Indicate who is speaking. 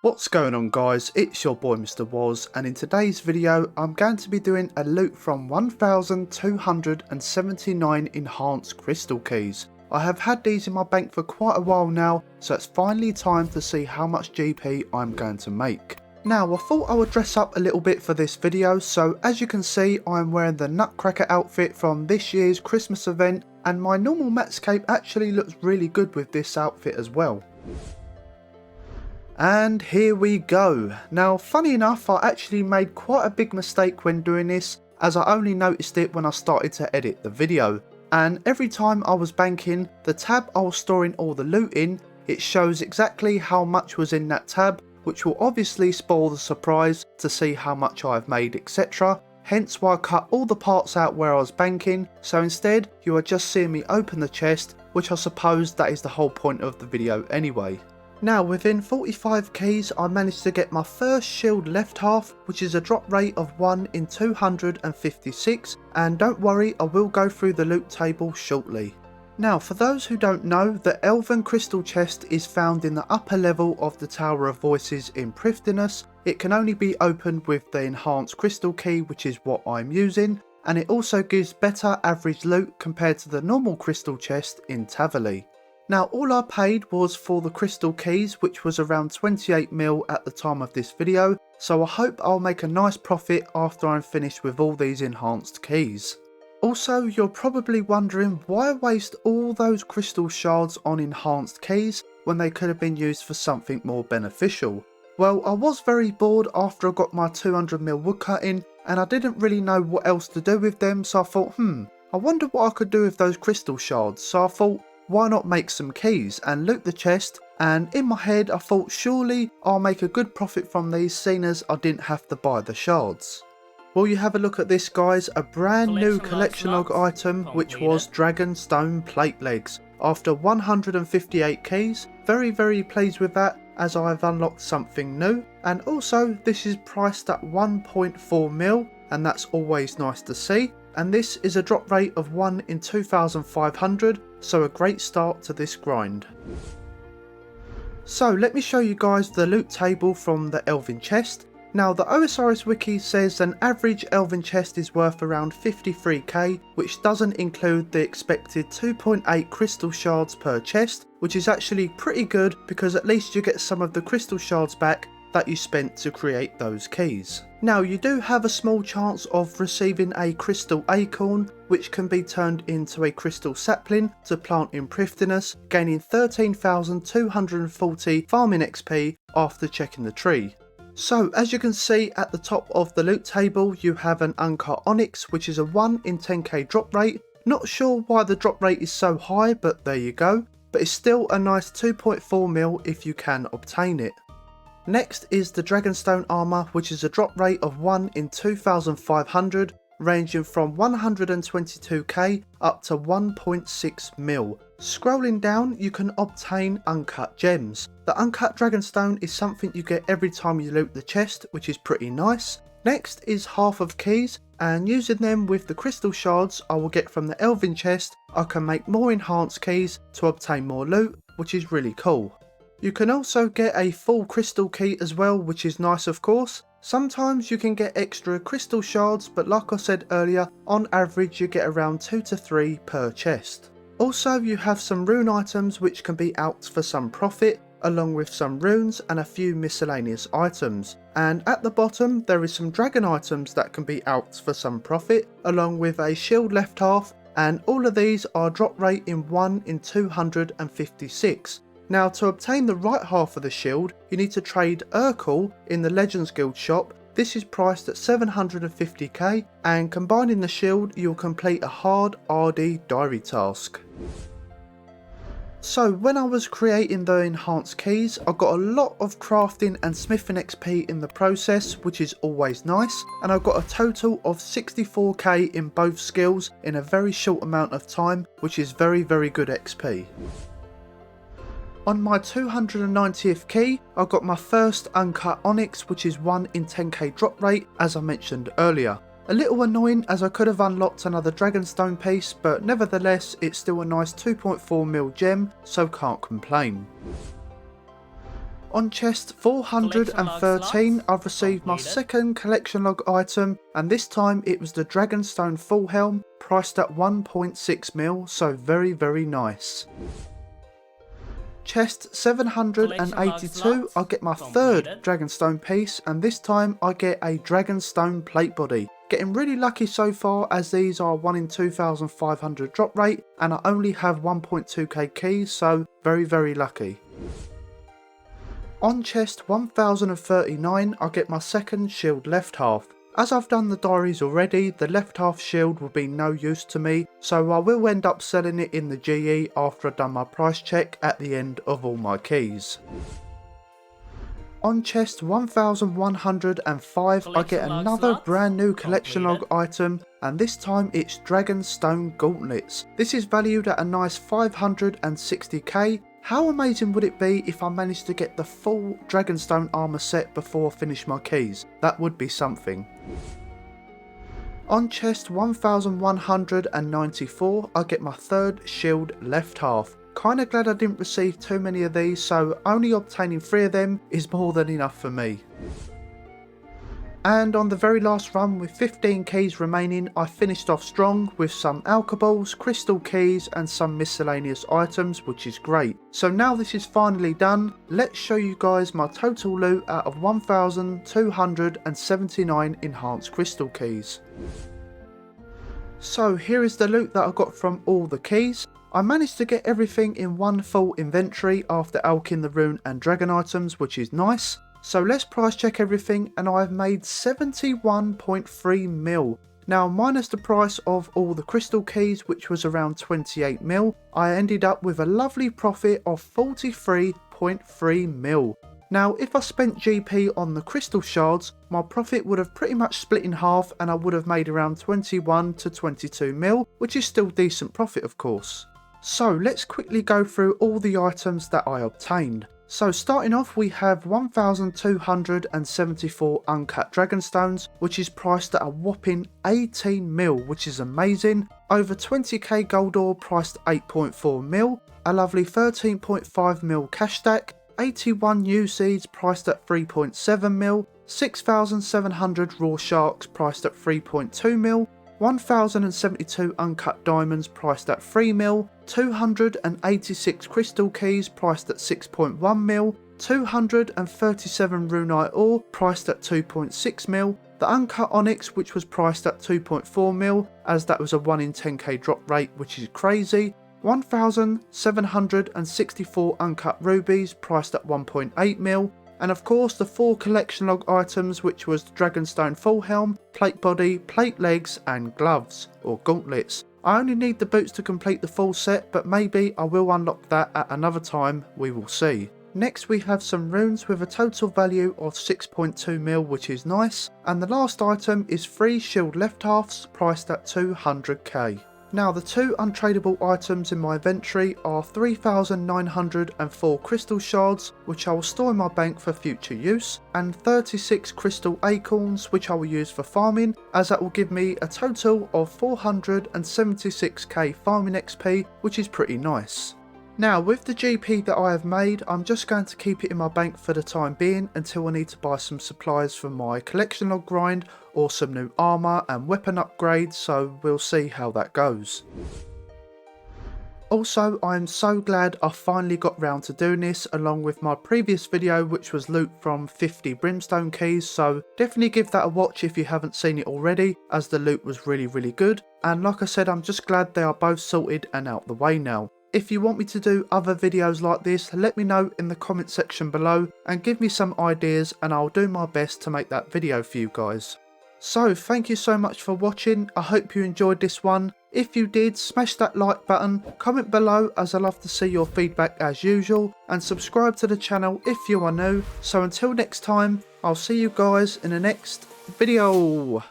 Speaker 1: What's going on guys, it's your boy Mr. Woz, and in today's video I'm going to be doing a loot from 1279 enhanced crystal keys. I have had these in my bank for quite a while now, so it's finally time to see how much GP I'm going to make. Now I thought I would dress up a little bit for this video, so as you can see I'm wearing the Nutcracker outfit from this year's Christmas event, and my normal Mats cape actually looks really good with this outfit as well. And here we go. Now funny enough, I actually made quite a big mistake when doing this, as I only noticed it when I started to edit the video. And every time I was banking, the tab I was storing all the loot in, it shows exactly how much was in that tab, which will obviously spoil the surprise to see how much I've made, etc. Hence why I cut all the parts out where I was banking, so instead you are just seeing me open the chest, which I suppose that is the whole point of the video anyway. Now within 45 keys I managed to get my first shield left half, which is a drop rate of 1 in 256, and don't worry, I will go through the loot table shortly. Now for those who don't know, the Elven crystal chest is found in the upper level of the Tower of Voices in Prifddinas. It can only be opened with the enhanced crystal key, which is what I'm using, and it also gives better average loot compared to the normal crystal chest in Tavali. Now all I paid was for the crystal keys, which was around 28 mil at the time of this video, so I hope I'll make a nice profit after I'm finished with all these enhanced keys. Also, you're probably wondering why waste all those crystal shards on enhanced keys when they could have been used for something more beneficial. Well, I was very bored after I got my 200 mil woodcutting, and I didn't really know what else to do with them, so I thought I wonder what I could do with those crystal shards, so I thought, why not make some keys and loot the chest, and in my head I thought surely I'll make a good profit from these, seeing as I didn't have to buy the shards. Well, you have a look at this guys, a brand new collection log item, which was Dragonstone plate legs. After 158 keys, very pleased with that, as I've unlocked something new, and also this is priced at 1.4 mil, and that's always nice to see. And this is a drop rate of 1 in 2500, so a great start to this grind. So let me show you guys the loot table from the Elven chest. Now the OSRS wiki says an average Elven chest is worth around 53k, which doesn't include the expected 2.8 crystal shards per chest, which is actually pretty good because at least you get some of the crystal shards back that you spent to create those keys. Now you do have a small chance of receiving a crystal acorn, which can be turned into a crystal sapling to plant in Prifddinas, gaining 13,240 farming XP after checking the tree. So as you can see at the top of the loot table, you have an uncut onyx, which is a 1 in 10k drop rate. Not sure why the drop rate is so high, but there you go. But it's still a nice 2.4 mil if you can obtain it. Next is the Dragonstone armor, which is a drop rate of 1 in 2500, ranging from 122k up to 1.6 mil. Scrolling down, you can obtain uncut gems. The uncut Dragonstone is something you get every time you loot the chest, which is pretty nice. Next is half of keys, and using them with the crystal shards I will get from the Elven chest, I can make more enhanced keys to obtain more loot, which is really cool. You can also get a full crystal key as well, which is nice of course. Sometimes you can get extra crystal shards, but like I said earlier, on average you get around 2 to 3 per chest. Also you have some rune items which can be out for some profit, along with some runes and a few miscellaneous items. And at the bottom there is some dragon items that can be out for some profit, along with a shield left half, and all of these are drop rate in 1 in 256. Now to obtain the right half of the shield, you need to trade Urkel in the Legends Guild shop. This is priced at 750k, and combining the shield you'll complete a hard RD diary task. So when I was creating the enhanced keys, I got a lot of crafting and smithing XP in the process, which is always nice, and I got a total of 64k in both skills in a very short amount of time, which is very good XP. On my 290th key, I got my first uncut onyx, which is 1 in 10k drop rate, as I mentioned earlier. A little annoying as I could have unlocked another Dragonstone piece, but nevertheless it's still a nice 2.4 mil gem, so can't complain. On chest 413 I've received my second collection log item, and this time it was the Dragonstone full helm, priced at 1.6 mil, so very nice. Chest 782 I get my third Dragonstone piece, and this time I get a Dragonstone plate body. Getting really lucky so far, as these are 1 in 2,500 drop rate and I only have 1.2k keys, so very lucky. On chest 1039 I get my second shield left half. As I've done the diaries already, the left half shield will be no use to me, so I will end up selling it in the GE after I've done my price check at the end of all my keys. On chest 1105 I get another brand new collection log item, and this time it's Dragonstone gauntlets. This is valued at a nice 560k. How amazing would it be if I managed to get the full Dragonstone armour set before I finish my keys? That would be something. On chest 1194 I get my third shield left half. Kinda glad I didn't receive too many of these, so only obtaining 3 of them is more than enough for me. And on the very last run, with 15 keys remaining, I finished off strong with some alcoballs, crystal keys and some miscellaneous items, which is great. So now this is finally done, let's show you guys my total loot out of 1,279 enhanced crystal keys. So here is the loot that I got from all the keys. I managed to get everything in one full inventory after alching the rune and dragon items, which is nice. So let's price check everything, and I've made 71.3 mil. Now minus the price of all the crystal keys, which was around 28 mil, I ended up with a lovely profit of 43.3 mil. Now if I spent GP on the crystal shards, my profit would have pretty much split in half and I would have made around 21 to 22 mil, which is still decent profit of course. So let's quickly go through all the items that I obtained. So starting off, we have 1,274 uncut dragonstones, which is priced at a whopping 18 mil, which is amazing. Over 20k gold ore priced at 8.4 mil, a lovely 13.5 mil cash stack, 81 new seeds priced at 3.7 mil, 6,700 raw sharks priced at 3.2 mil, 1,072 uncut diamonds priced at 3 mil, 286 crystal keys priced at 6.1 mil, 237 runite ore priced at 2.6 mil, the uncut onyx which was priced at 2.4 mil as that was a 1 in 10k drop rate, which is crazy, 1,764 uncut rubies priced at 1.8 mil, and of course the 4 collection log items, which was the Dragonstone full helm, plate body, plate legs and gloves or gauntlets. I only need the boots to complete the full set, but maybe I will unlock that at another time, we will see. Next we have some runes with a total value of 6.2 mil, which is nice, and the last item is 3 shield left halves priced at 200k. Now the 2 untradeable items in my inventory are 3,904 crystal shards, which I will store in my bank for future use, and 36 crystal acorns, which I will use for farming, as that will give me a total of 476k farming XP, which is pretty nice. Now with the GP that I have made, I'm just going to keep it in my bank for the time being until I need to buy some supplies for my collection log grind or some new armour and weapon upgrades, so we'll see how that goes. Also, I'm so glad I finally got round to doing this along with my previous video, which was loot from 50 brimstone keys, so definitely give that a watch if you haven't seen it already, as the loot was really good, and like I said, I'm just glad they are both sorted and out the way now. If you want me to do other videos like this, let me know in the comment section below and give me some ideas, and I'll do my best to make that video for you guys. So thank you so much for watching, I hope you enjoyed this one. If you did, smash that like button, comment below as I love to see your feedback as usual, and subscribe to the channel if you are new. So until next time, I'll see you guys in the next video.